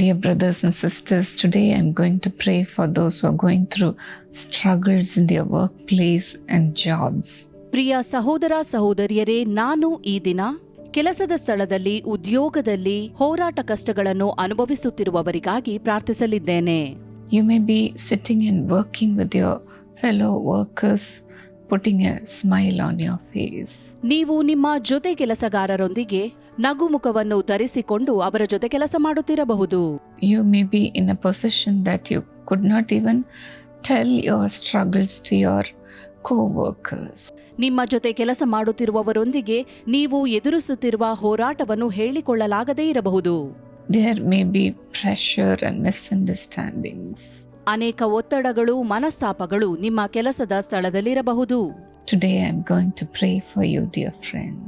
Dear brothers and sisters, today I'm going to pray for those who are going through struggles in their workplace and jobs. ಪ್ರಿಯ ಸಹೋದರ ಸಹೋದರಿಯರೇ, ನಾನು ಈ ದಿನ ಕೆಲಸದ ಸ್ಥಳದಲ್ಲಿ ಉದ್ಯೋಗದಲ್ಲಿ ಹೋರಾಟ ಕಷ್ಟಗಳನ್ನು ಅನುಭವಿಸುತ್ತಿರುವವರಿಗಾಗಿ ಪ್ರಾರ್ಥಿಸಲಿದ್ದೇನೆ. You may be sitting and working with your fellow workers, putting a smile on your face. ನೀವು ನಿಮ್ಮ ಜೊತೆ ಕೆಲಸಗಾರರೊಂದಿಗೆ ನಗುಮುಖವನ್ನು ಧರಿಸಿಕೊಂಡು ಅವರ ಜೊತೆ ಕೆಲಸ ಮಾಡುತ್ತಿರಬಹುದು. You may be in a position that you could not even tell your struggles to your co-workers. ನಿಮ್ಮ ಜೊತೆ ಕೆಲಸ ಮಾಡುತ್ತಿರುವವರೊಂದಿಗೆ ನೀವು ಎದುರಿಸುತ್ತಿರುವ ಹೋರಾಟವನ್ನು ಹೇಳಿಕೊಳ್ಳಲಾಗದೇ ಇರಬಹುದು. There may be pressure and misunderstandings. ಅನೇಕ ಒತ್ತಡಗಳು, ಮನಸ್ತಾಪಗಳು ನಿಮ್ಮ ಕೆಲಸದ ಸ್ಥಳದಲ್ಲಿರಬಹುದು. Today I'm going to pray for you, dear friend.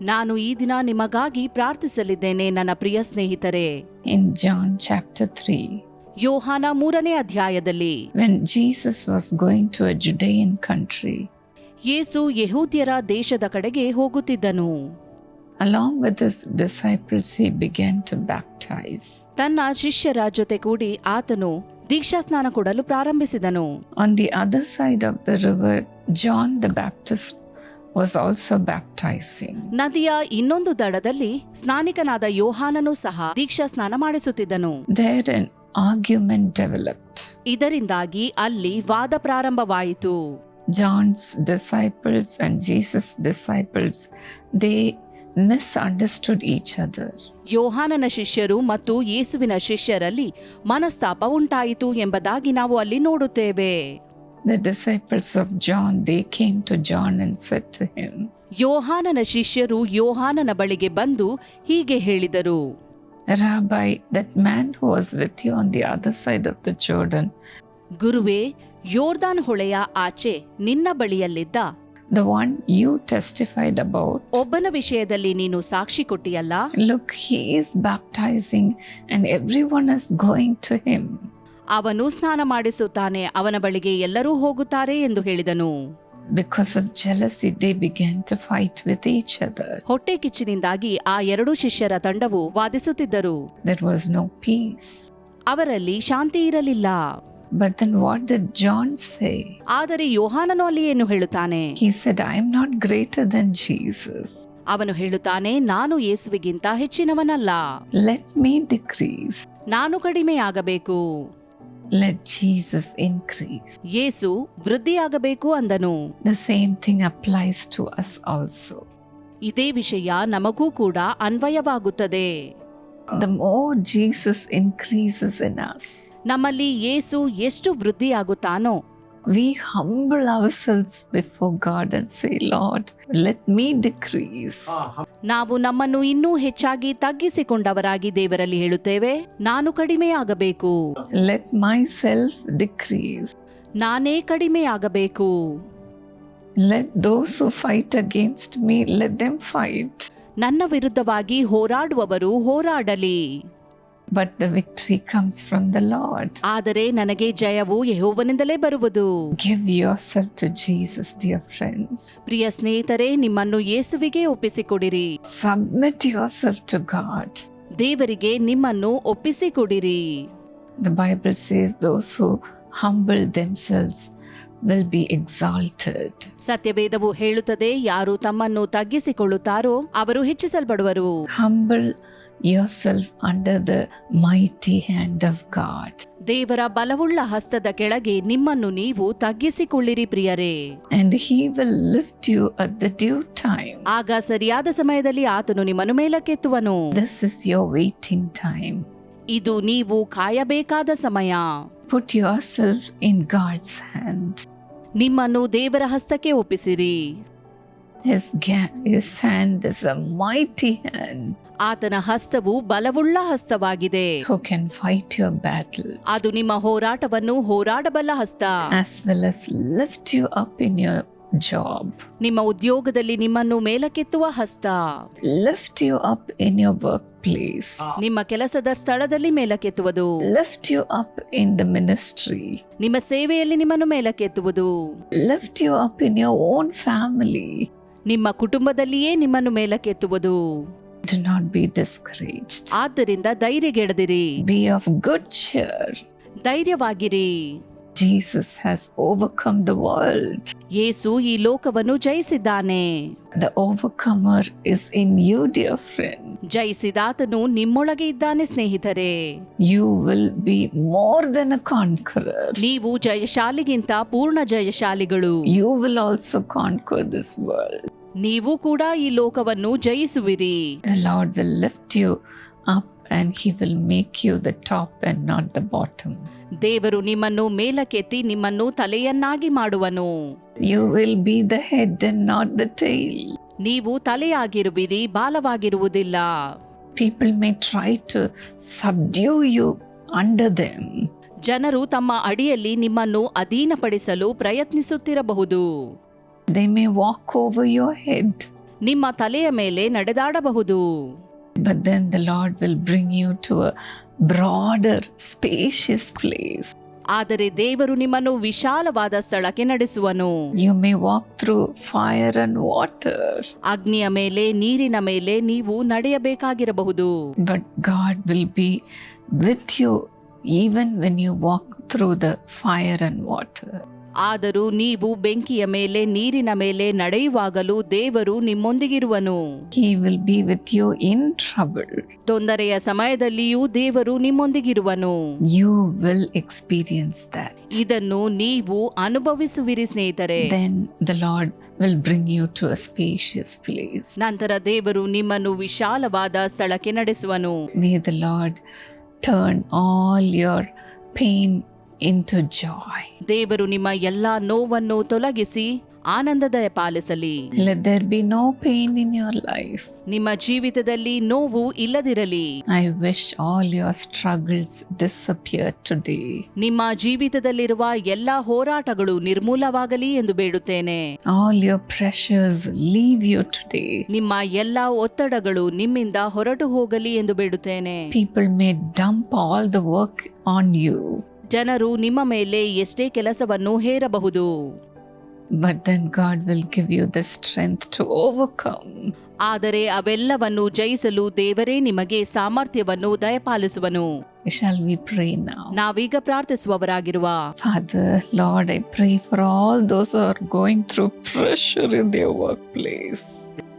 ನಾನು ಈ ದಿನ ನಿಮಗಾಗಿ ಪ್ರಾರ್ಥಿಸಲಿದ್ದೇನೆ ನನ್ನ ಪ್ರಿಯ ಸ್ನೇಹಿತರೆ. In John chapter 3, ಯೋಹಾನ 3ನೇ ಅಧ್ಯಾಯದಲ್ಲಿ when Jesus was going to a Judean country, ಯೇಸು ಯೆಹೂದ್ಯರ ದೇಶದ ಕಡೆಗೆ ಹೋಗುತ್ತಿದ್ದನು. along with his disciples he began to baptize. ತನ್ನ ಶಿಷ್ಯರ ಜೊತೆ ಕೂಡಿ ಆತನು ದೀಕ್ಷಾಸ್ನಾನ ಕೊಡಲು ಪ್ರಾರಂಭಿಸಿದನು. On the other side of the river, John the Baptist was also baptizing. ನದಿಯ ಇನ್ನೊಂದು ದಡದಲ್ಲಿ ಸ್ನಾನಿಕನಾದ ಯೋಹಾನನು ಸಹ ದೀಕ್ಷಾಸ್ನಾನ ಮಾಡಿಸುತ್ತಿದ್ದನು. There an argument developed. ಇದರಿಂದಾಗಿ ಅಲ್ಲಿ ವಾದ ಪ್ರಾರಂಭವಾಯಿತು. John's disciples and Jesus' disciples, they misunderstood each other. ಯೋಹಾನನ ಶಿಷ್ಯರು ಮತ್ತು ಯೇಸುವಿನ ಶಿಷ್ಯರಲ್ಲಿ ಮನಸ್ತಾಪ ಉಂಟಾಯಿತು ಎಂಬುದಾಗಿ ನಾವು ಅಲ್ಲಿ ನೋಡುತ್ತೇವೆ. The disciples of John, they came to John and said to him, ಯೋಹಾನನ ಶಿಷ್ಯರು ಯೋಹಾನನ ಬಳಿಗೆ ಬಂದು ಹೀಗೆ ಹೇಳಿದರು, Rabbi, that man who was with you on the other side of the Jordan, ಗುರುವೇ, ಯೋರ್ದಾನ್ ಹೊಳೆಯ ಆಚೆ ನಿನ್ನ ಬಳಿಯಲ್ಲಿದ್ದ the one you testified about, ಒಬ್ಬನ ವಿಷಯದಲ್ಲಿ ನೀನು ಸಾಕ್ಷಿ ಕೊಟ್ಟಿಯಲ್ಲ, look, he is baptizing and everyone is going to him. ಅವನು ಸ್ನಾನ ಮಾಡಿಸುತ್ತಾನೆ, ಅವನ ಬಳಿಗೆ ಎಲ್ಲರೂ ಹೋಗುತ್ತಾರೆ ಎಂದು ಹೇಳಿದನು. Because of jealousy, they began to fight with each other. ಹೊಟ್ಟೆ ಕಿಚ್ಚಿನಿಂದಾಗಿ ಆ ಎರಡೂ ಶಿಷ್ಯರ ತಂಡವು ವಾದಿಸುತ್ತಿದ್ದರು. There was no peace. ಅವರಲ್ಲಿ ಶಾಂತಿ ಇರಲಿಲ್ಲ. But then what did John say? ಆದರೆ ಯೋಹಾನನು ಅಲ್ಲಿ ಏನು ಹೇಳುತ್ತಾನೆ? He said, I am not greater than Jesus. ಅವನು ಹೇಳುತ್ತಾನೆ, ನಾನು ಯೇಸುವಿಗಿಂತ ಹೆಚ್ಚಿನವನಲ್ಲ, Let me decrease. ನಾನು ಕಡಿಮೆಯಾಗಬೇಕು, Let Jesus increase. ಯೇಸು ವೃದ್ಧಿಯಾಗಬೇಕು ಅಂದನು. The same thing applies to us also. ಇದೇ ವಿಷಯ ನಮಗೂ ಕೂಡ ಅನ್ವಯವಾಗುತ್ತದೆ. The more Jesus increases in us, ನಮ್ಮಲ್ಲಿ ಯೇಸು ಎಷ್ಟು ವೃದ್ಧಿಯಾಗುತ್ತಾನೋ, we humble ourselves before God and say, Lord, let me decrease. ನಾವು ನಮ್ಮನ್ನು ಇನ್ನೂ ಹೆಚ್ಚಾಗಿ ತಗ್ಗಿಸಿಕೊಂಡವರಾಗಿ ದೇವರಲ್ಲಿ ಹೇಳುತ್ತೇವೆ, ನಾನು ಕಡಿಮೆಯಾಗಬೇಕು, Let myself decrease. ನಾನೇ ಕಡಿಮೆಯಾಗಬೇಕು. Let those who fight against me, let them fight. ನನ್ನ ವಿರುದ್ಧವಾಗಿ ಹೋರಾಡುವವರು ಹೋರಾಡಲಿ, But the victory comes from the Lord. ಆದರೆ ನನಗೆ ಜಯವು ಯೆಹೋವನಿಂದಲೇ ಬರುವುದು. Give yourself to Jesus, dear friends. ಪ್ರಿಯ ಸ್ನೇಹಿತರೆ, ನಿಮ್ಮನ್ನು ಯೇಸುವಿಗೆ ಒಪ್ಪಿಸಿಕೊಡಿರಿ. Submit yourself to God. ದೇವರಿಗೆ ನಿಮ್ಮನ್ನು ಒಪ್ಪಿಸಿಕೊಡಿರಿ. The Bible says those who humble themselves will be exalted. ಸತ್ಯವೇದವು ಹೇಳುತ್ತದೆ, ಯಾರು ತಮ್ಮನ್ನು ತಗ್ಗಿಸಿಕೊಳ್ಳುತ್ತಾರೋ ಅವರು ಹೆಚ್ಚಿಸಲ್ಪಡುವರು. Humble yourself under the mighty hand of God. ದೇವರ ಬಲವುಳ್ಳ ಹಸ್ತದ ಕೆಳಗೆ ನಿಮ್ಮನ್ನು ನೀವು ತಗ್ಗಿಸಿಕೊಳ್ಳಿರಿ ಪ್ರಿಯರೇ. And he will lift you at the due time. ಆಗ ಸರಿಯಾದ ಸಮಯದಲ್ಲಿ ಆತನು ನಿಮ್ಮನ್ನು ಮೇಲಕ್ಕೆತ್ತುವನು. This is your waiting time. ಇದು ನೀವು ಕಾಯಬೇಕಾದ ಸಮಯ. Put yourself in God's hand. ನಿಮ್ಮನ್ನು ದೇವರ ಹಸ್ತಕ್ಕೆ ಒಪ್ಪಿಸಿರಿ. His hand is a mighty hand. ಆತನ ಹಸ್ತವು ಬಲವುಳ್ಳ ಹಸ್ತವಾಗಿದೆ. Who can fight your battles ಅದು ನಿಮ್ಮ ಹೋರಾಟವನ್ನು ಹೋರಾಡಬಲ್ಲ ಹಸ್ತ. as well as lift you up in your job. ನಿಮ್ಮ ಉದ್ಯೋಗದಲ್ಲಿ ನಿಮ್ಮನ್ನು ಮೇಲಕ್ಕೆತ್ತುವ ಹಸ್ತ. Lift you up in your workplace. ನಿಮ್ಮ ಕೆಲಸದ ಸ್ಥಳದಲ್ಲಿ ಮೇಲಕ್ಕೆತ್ತುವುದು. Lift you up in the ministry. ನಿಮ್ಮ ಸೇವೆಯಲ್ಲಿ ನಿಮ್ಮನ್ನು ಮೇಲಕ್ಕೆತ್ತುವುದು. Lift you up in your own family. ನಿಮ್ಮ ಕುಟುಂಬದಲ್ಲಿಯೇ ನಿಮ್ಮನ್ನು ಮೇಲಕ್ಕೆತ್ತುವುದು. Do not be discouraged. ಆದ್ದರಿಂದ ಧೈರ್ಯಗೆಡದಿರಿ, Be of good cheer. ಧೈರ್ಯವಾಗಿರಿ. Jesus has overcome the world. ಯೇಸು ಈ ಲೋಕವನ್ನು ಜಯಿಸಿದ್ದಾನೆ. The overcomer is in you, dear friend. ಜಯಿಸಿದಾತನು ನಿಮ್ಮೊಳಗೆ ಇದ್ದಾನೆ ಸ್ನೇಹಿತರೆ. You will be more than a conqueror. ನೀವು ಜಯಶಾಲಿಗಿಂತ ಪೂರ್ಣ ಜಯಶಾಲಿಗಳು. You will also conquer this world. ನೀವು ಕೂಡ ಈ ಲೋಕವನ್ನು ಜಯಿಸುವಿರಿ. The Lord will lift you up and He will make you the top and not the bottom. ದೇವರು ನಿಮ್ಮನ್ನು ಮೇಲಕ್ಕೆತ್ತಿ ನಿಮ್ಮನ್ನು ತಲೆಯನ್ನಾಗಿ ಮಾಡುವನು. You will be the head and not the tail. ನೀವು ತಲೆಯಾಗಿರುವಿರಿ, ಬಾಲವಾಗಿರುವುದಿಲ್ಲ. People may try to subdue you under them. ಜನರು ತಮ್ಮ ಅಡಿಯಲ್ಲಿ ನಿಮ್ಮನ್ನು ಅಧೀನಪಡಿಸಲು ಪ್ರಯತ್ನಿಸುತ್ತಿರಬಹುದು. They may walk over your head. ನಿಮ್ಮ ತಲೆಯ ಮೇಲೆ ನಡೆದಾಡಬಹುದು. But then the Lord will bring you to a broader, spacious place. ಆದರೆ ದೇವರು ನಿಮ್ಮನ್ನು ವಿಶಾಲವಾದ ಸ್ಥಳಕ್ಕೆ ನಡೆಸುವನು. You may walk through fire and water. ಅಗ್ನಿಯ ಮೇಲೆ, ನೀರಿನ ಮೇಲೆ ನೀವು ನಡೆಯಬೇಕಾಗಿರಬಹುದು. But God will be with you even when you walk through the fire and water. ಆದರೂ ನೀವು ಬೆಂಕಿಯ ಮೇಲೆ, ನೀರಿನ ಮೇಲೆ ನಡೆಯುವಾಗಲೂ ದೇವರು ನಿಮ್ಮೊಂದಿಗಿರುವನು. He will be with you in trouble. ತೊಂದರೆಯ ಸಮಯದಲ್ಲಿಯೂ ದೇವರು ನಿಮ್ಮೊಂದಿಗಿರುವನು. You will experience that. ಇದನ್ನು ನೀವು ಅನುಭವಿಸುವಿರಿ ಸ್ನೇಹಿತರೆ. Then the Lord will bring you to a spacious place. ನಂತರ ದೇವರು ನಿಮ್ಮನ್ನು ವಿಶಾಲವಾದ ಸ್ಥಳಕ್ಕೆ ನಡೆಸುವನು. May the Lord turn all your pain into joy. ದೇವರು ನಿಮ್ಮ ಎಲ್ಲಾ ನೋವನ್ನು ತೊಲಗಿಸಿ ಆನಂದದ ಪಾಲಿಸಲಿ. Let there be no pain in your life. ನಿಮ್ಮ ಜೀವಿತದಲ್ಲಿ ನೋವು ಇಲ್ಲದಿರಲಿ. I wish all your struggles disappear today. ನಿಮ್ಮ ಜೀವಿತದಲ್ಲಿರುವ ಎಲ್ಲಾ ಹೋರಾಟಗಳು ನಿರ್ಮೂಲವಾಗಲಿ ಎಂದು ಬೇಡುತ್ತೇನೆ. All your pressures leave you today. ನಿಮ್ಮ ಎಲ್ಲಾ ಒತ್ತಡಗಳು ನಿಮ್ಮಿಂದ ಹೊರಟು ಹೋಗಲಿ ಎಂದು ಬೇಡುತ್ತೇನೆ. People may dump all the work on you. ಜನರು ನಿಮ್ಮ ಮೇಲೆ ಎಷ್ಟೇ ಕೆಲಸವನ್ನು ಹೇರಬಹುದು. But then God will give you the strength to overcome. ಆದರೆ ಅವೆಲ್ಲವನ್ನು ಜಯಿಸಲು ದೇವರೇ ನಿಮಗೆ ಸಾಮರ್ಥ್ಯವನ್ನು ದಯಪಾಲಿಸುವನು. Shall we pray now? ನಾವೀಗ ಪ್ರಾರ್ಥಿಸುವವರಾಗಿರುವ Father, Lord, I pray for all those who are going through pressure in their workplace.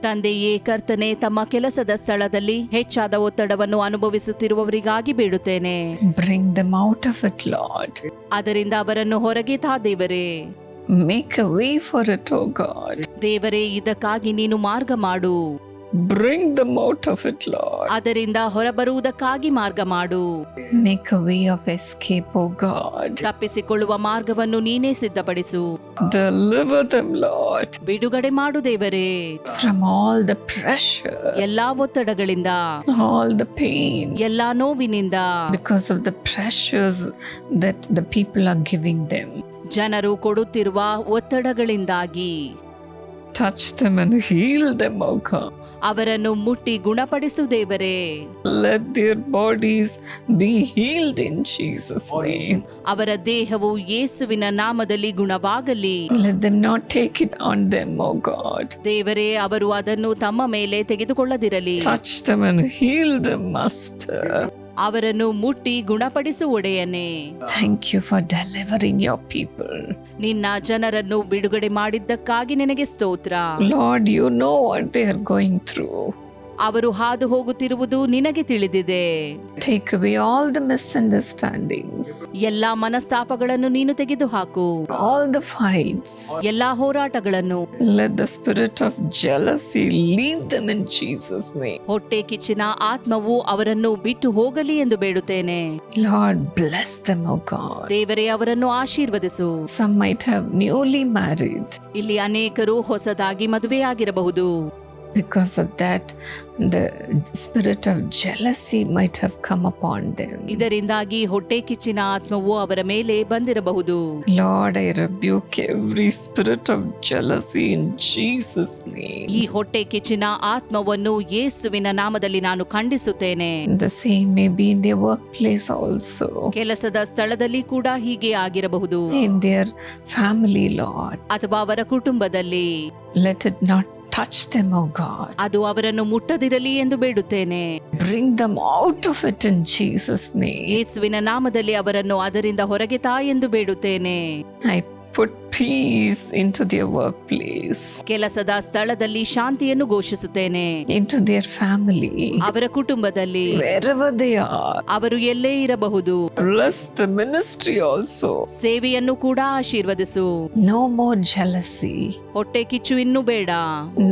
ತಂದೆಯೇ, ಕರ್ತನೆ, ತಮ್ಮ ಕೆಲಸದ ಸ್ಥಳದಲ್ಲಿ ಹೆಚ್ಚಾದ ಒತ್ತಡವನ್ನು ಅನುಭವಿಸುತ್ತಿರುವವರಿಗಾಗಿ ಬೇಡುತ್ತೇನೆ. Bring them out of it, Lord. ಅದರಿಂದ ಅವರನ್ನು ಹೊರಗೆ ತಾ ದೇವರೇ. Make a way for it, O God. ದೇವರೇ, ಇದಕ್ಕಾಗಿ ನೀನು ಮಾರ್ಗ ಮಾಡು. Bring them out of it, Lord. ಅದರಿಂದ ಹೊರಬರುವುದಕ್ಕಾಗಿ ಮಾರ್ಗ ಮಾಡು. Make a way of escape, O God. ತಪ್ಪಿಸಿಕೊಳ್ಳುವ ಮಾರ್ಗವನ್ನು ನೀನೇ ಸಿದ್ಧಪಡಿಸು. Deliver them, Lord. ಬಿಡುಗಡೆ ಮಾಡು ದೇವರೇ. From all the pressure, ಎಲ್ಲಾ ಒತ್ತಡಗಳಿಂದ, all the pain, ಎಲ್ಲಾ ನೋವಿನಿಂದ, because of the pressures that the people are giving them. ಜನರು ಕೊಡುತ್ತಿರುವ ಒತ್ತಡಗಳಿಂದಾಗಿ Touch them and heal them, O God. ಅವರನ್ನು ಮುಟ್ಟಿ ಗುಣಪಡಿಸು ದೇವರೇ. Let their bodies be healed in Jesus' name. ಅವರ ದೇಹವು ಯೇಸುವಿನ ನಾಮದಲ್ಲಿ ಗುಣವಾಗಲಿ. Let them not take it on them, O God. ದೇವರೇ, ಅವರು ಅದನ್ನು ತಮ್ಮ ಮೇಲೆ ತೆಗೆದುಕೊಳ್ಳದಿರಲಿ. Touch them and heal them, Master. ಅವರನ್ನು ಮುಟ್ಟಿ ಗುಣಪಡಿಸು ಒಡೆಯನೇ. Thank you for delivering your people. ನಿನ್ನ ಜನರನ್ನು ಬಿಡುಗಡೆ ಮಾಡಿದ್ದಕ್ಕಾಗಿ ನಿನಗೆ ಸ್ತೋತ್ರ. Lord, you know what they are going through. ಅವರು ಹಾದು ಹೋಗುತ್ತಿರುವುದು ನಿನಗೆ ತಿಳಿದಿದೆ. Take away all the misunderstandings, ಎಲ್ಲಾ ಮನಸ್ತಾಪಗಳನ್ನು ನೀನು ತೆಗೆದುಹಾಕು. all the fights. ಎಲ್ಲಾ ಹೋರಾಟಗಳನ್ನು. Let the spirit of jealousy leave them in Jesus' name. ಹೊಟ್ಟೆ ಕಿಚ್ಚಿನ ಆತ್ಮವು ಅವರನ್ನು ಬಿಟ್ಟು ಹೋಗಲಿ ಎಂದು ಬೇಡುತ್ತೇನೆ. Lord, bless them, O God. ದೇವರೇ, ಅವರನ್ನು ಆಶೀರ್ವದಿಸು. Some might have newly married. ಇಲ್ಲಿ ಅನೇಕರು ಹೊಸದಾಗಿ ಮದುವೆಯಾಗಿರಬಹುದು. Because of that, the spirit of jealousy might have come upon them. ಇದರಿಂದಾಗಿ ಹೊಟ್ಟೆ ಕಿಚ್ಚಿನ ಆತ್ಮವು ಅವರ ಮೇಲೆ ಬಂದಿರಬಹುದು. Lord, I rebuke every spirit of jealousy in Jesus' name. ಈ ಹೊಟ್ಟೆ ಕಿಚ್ಚಿನ ಆತ್ಮವನ್ನು ಯೇಸುವಿನ ನಾಮದಲ್ಲಿ ನಾನು ಖಂಡಿಸುತ್ತೇನೆ. The same may be in their workplace also. ಕೆಲಸದ ಸ್ಥಳದಲ್ಲಿ ಕೂಡ ಹೀಗೆ ಆಗಿರಬಹುದು. In their family, Lord. ಅಥವಾ ಅವರ ಕುಟುಂಬದಲ್ಲಿ. Let it not touch them, oh God. ಅದು ಅವರನ್ನು ಮುಟ್ಟದಿರಲಿ ಎಂದು ಬೇಡುತ್ತೇನೆ. Bring them out of it in Jesus' name. ಯೇಸುವಿನ ನಾಮದಲ್ಲಿ ಅವರನ್ನು ಅದರಿಂದ ಹೊರಗೆ ತಾ ಎಂದು ಬೇಡುತ್ತೇನೆ. I put peace into their workplace, ಕೆಲಸದ ಸ್ಥಳದಲ್ಲಿ ಶಾಂತಿಯನ್ನು ಘೋಷಿಸುತ್ತೇನೆ. into their family, ಅವರ ಕುಟುಂಬದಲ್ಲಿ, wherever they are. ಅವರು ಎಲ್ಲೇ ಇರಬಹುದು. Bless the ministry also. ಸೇವೆಯನ್ನು ಕೂಡ ಆಶೀರ್ವದಿಸು. No more jealousy, ಹೊಟ್ಟೆ ಕಿಚ್ಚು ಇನ್ನು ಬೇಡ.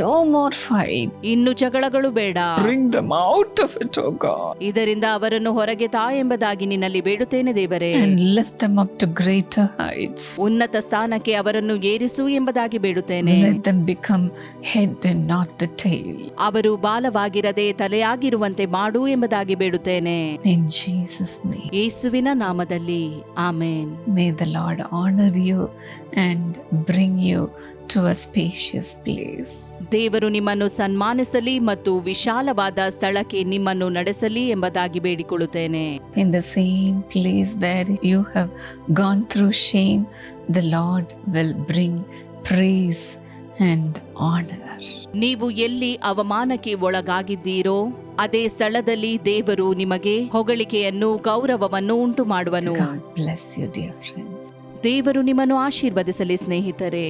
no more fight. ಇನ್ನು ಜಗಳಗಳು ಬೇಡ. Bring them out of it, oh God, ಇದರಿಂದ ಅವರನ್ನು ಹೊರಗೆ ತಾ ಎಂಬುದಾಗಿ ನಿನ್ನಲ್ಲಿ ಬೇಡುತ್ತೇನೆ ದೇವರೇ. and lift them up to greater heights. ಉನ್ನತ ಸ್ಥಾನಕ್ಕೆ ಅವರನ್ನು ಏರಿಸು ಎಂಬುದಾಗಿ ಬೇಡುತ್ತೇನೆ. Let them become head and not the tail. ಅವರು ಬಾಲವಾಗಿರದೆ ತಲೆಯಾಗಿರುವಂತೆ ಮಾಡು ಎಂಬುದಾಗಿ ಬೇಡುತ್ತೇನೆ. In Jesus' name. ಯೇಸುವಿನ ನಾಮದಲ್ಲಿ amen. May the Lord honor you and bring you to a spacious place. ದೇವರು ನಿಮ್ಮನ್ನು ಸನ್ಮಾನಿಸಲಿ ಮತ್ತು ವಿಶಾಲವಾದ ಸ್ಥಳಕ್ಕೆ ನಿಮ್ಮನ್ನು ನಡೆಸಲಿ ಎಂಬುದಾಗಿ ಬೇಡಿಕೊಳ್ಳುತ್ತೇನೆ. In the same place where you have gone through shame, the Lord will bring praise and honor. ನೀವು ಎಲ್ಲಿ ಅವಮಾನಕ್ಕೆ ಒಳಗಾಗಿದ್ದೀರೋ ಅದೇ ಸ್ಥಳದಲ್ಲಿ ದೇವರು ನಿಮಗೆ ಹೊಗಳಿಕೆಯನ್ನು ಗೌರವವನ್ನು ಉಂಟು ಮಾಡುವನು. God bless you, dear friends. ದೇವರು ನಿಮ್ಮನ್ನು ಆಶೀರ್ವದಿಸಲಿ ಸ್ನೇಹಿತರೆ.